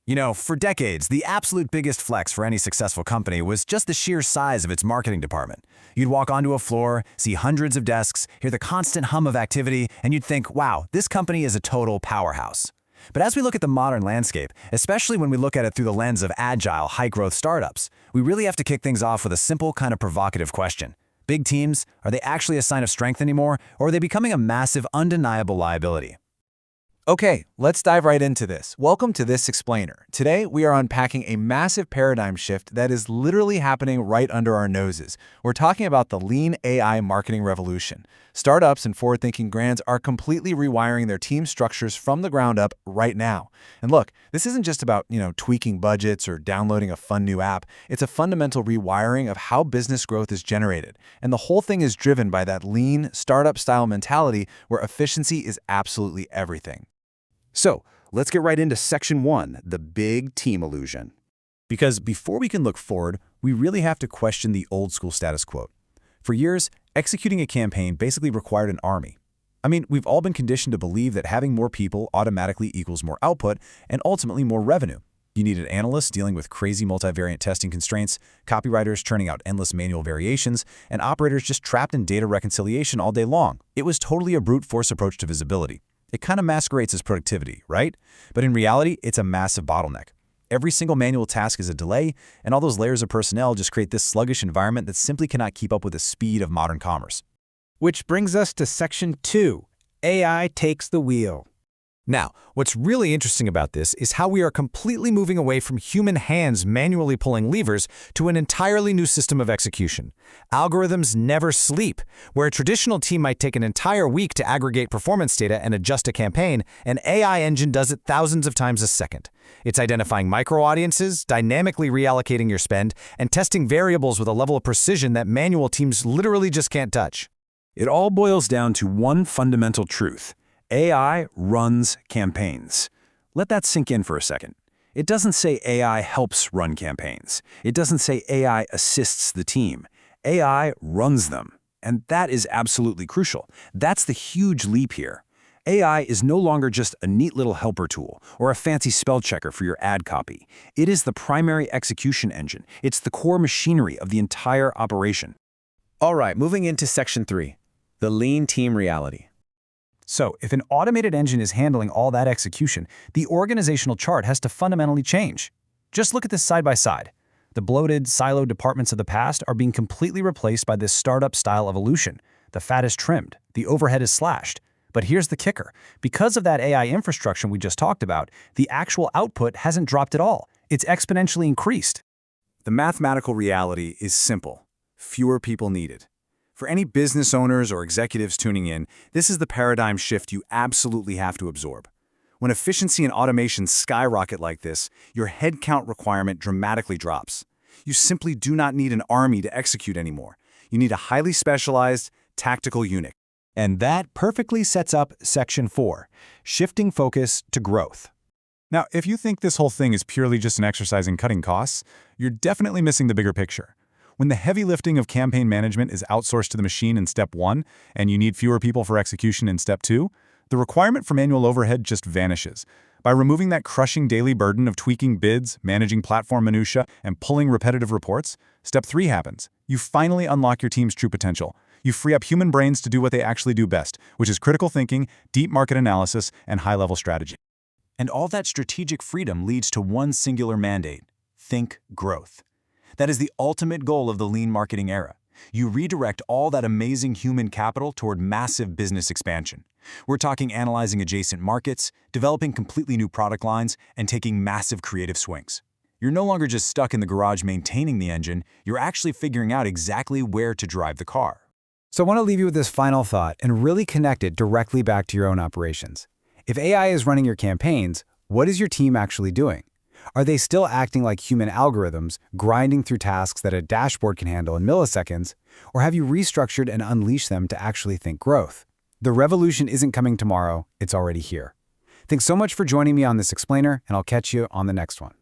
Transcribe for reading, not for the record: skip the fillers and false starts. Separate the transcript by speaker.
Speaker 1: You know, for decades, the absolute biggest flex for any successful company was just the sheer size of its marketing department. You'd walk onto a floor, see hundreds of desks, hear the constant hum of activity, and you'd think, wow, this company is a total powerhouse. But as we look at the modern landscape, especially when we look at it through the lens of agile, high-growth startups, we really have to kick things off with a simple, kind of provocative question. Big teams, are they actually a sign of strength anymore, or are they becoming a massive, undeniable liability?
Speaker 2: Okay, let's dive right into this. Welcome to This Explainer. Today, we are unpacking a massive paradigm shift that is literally happening right under our noses. We're talking about the lean AI marketing revolution. Startups and forward-thinking brands are completely rewiring their team structures from the ground up right now. And look, this isn't just about, tweaking budgets or downloading a fun new app. It's a fundamental rewiring of how business growth is generated. And the whole thing is driven by that lean, startup-style mentality where efficiency is absolutely everything.
Speaker 3: So, let's get right into Section 1, the big team illusion. Because before we can look forward, we really have to question the old-school status quo. For years, executing a campaign basically required an army. I mean, we've all been conditioned to believe that having more people automatically equals more output and ultimately more revenue. You needed analysts dealing with crazy multivariate testing constraints, copywriters churning out endless manual variations, and operators just trapped in data reconciliation all day long. It was totally a brute force approach to visibility. It kind of masquerades as productivity, right? But in reality, it's a massive bottleneck. Every single manual task is a delay, and all those layers of personnel just create this sluggish environment that simply cannot keep up with the speed of modern commerce.
Speaker 4: Which brings us to Section 2, AI takes the wheel. Now, what's really interesting about this is how we are completely moving away from human hands manually pulling levers to an entirely new system of execution. Algorithms never sleep. Where a traditional team might take an entire week to aggregate performance data and adjust a campaign, an AI engine does it thousands of times a second. It's identifying micro-audiences, dynamically reallocating your spend, and testing variables with a level of precision that manual teams literally just can't touch.
Speaker 3: It all boils down to one fundamental truth. AI runs campaigns. Let that sink in for a second. It doesn't say AI helps run campaigns. It doesn't say AI assists the team. AI runs them. And that is absolutely crucial. That's the huge leap here. AI is no longer just a neat little helper tool or a fancy spell checker for your ad copy. It is the primary execution engine. It's the core machinery of the entire operation.
Speaker 1: All right, moving into Section 3, the lean team reality.
Speaker 4: So, if an automated engine is handling all that execution, the organizational chart has to fundamentally change. Just look at this side by side. The bloated, siloed departments of the past are being completely replaced by this startup-style evolution. The fat is trimmed, the overhead is slashed. But here's the kicker. Because of that AI infrastructure we just talked about, the actual output hasn't dropped at all. It's exponentially increased.
Speaker 3: The mathematical reality is simple. Fewer people needed. For any business owners or executives tuning in, this is the paradigm shift you absolutely have to absorb. When efficiency and automation skyrocket like this, your headcount requirement dramatically drops. You simply do not need an army to execute anymore. You need a highly specialized, tactical unit.
Speaker 4: And that perfectly sets up Section 4, shifting focus to growth.
Speaker 5: Now, if you think this whole thing is purely just an exercise in cutting costs, you're definitely missing the bigger picture. When the heavy lifting of campaign management is outsourced to the machine in Step 1, and you need fewer people for execution in Step 2, the requirement for manual overhead just vanishes. By removing that crushing daily burden of tweaking bids, managing platform minutia, and pulling repetitive reports, Step 3 happens. You finally unlock your team's true potential. You free up human brains to do what they actually do best, which is critical thinking, deep market analysis, and high-level strategy.
Speaker 3: And all that strategic freedom leads to one singular mandate: think growth. That is the ultimate goal of the lean marketing era. You redirect all that amazing human capital toward massive business expansion. We're talking analyzing adjacent markets, developing completely new product lines, and taking massive creative swings. You're no longer just stuck in the garage maintaining the engine, you're actually figuring out exactly where to drive the car.
Speaker 4: So I want to leave you with this final thought and really connect it directly back to your own operations. If AI is running your campaigns, what is your team actually doing? Are they still acting like human algorithms, grinding through tasks that a dashboard can handle in milliseconds, or have you restructured and unleashed them to actually think growth? The revolution isn't coming tomorrow, it's already here. Thanks so much for joining me on This Explainer, and I'll catch you on the next one.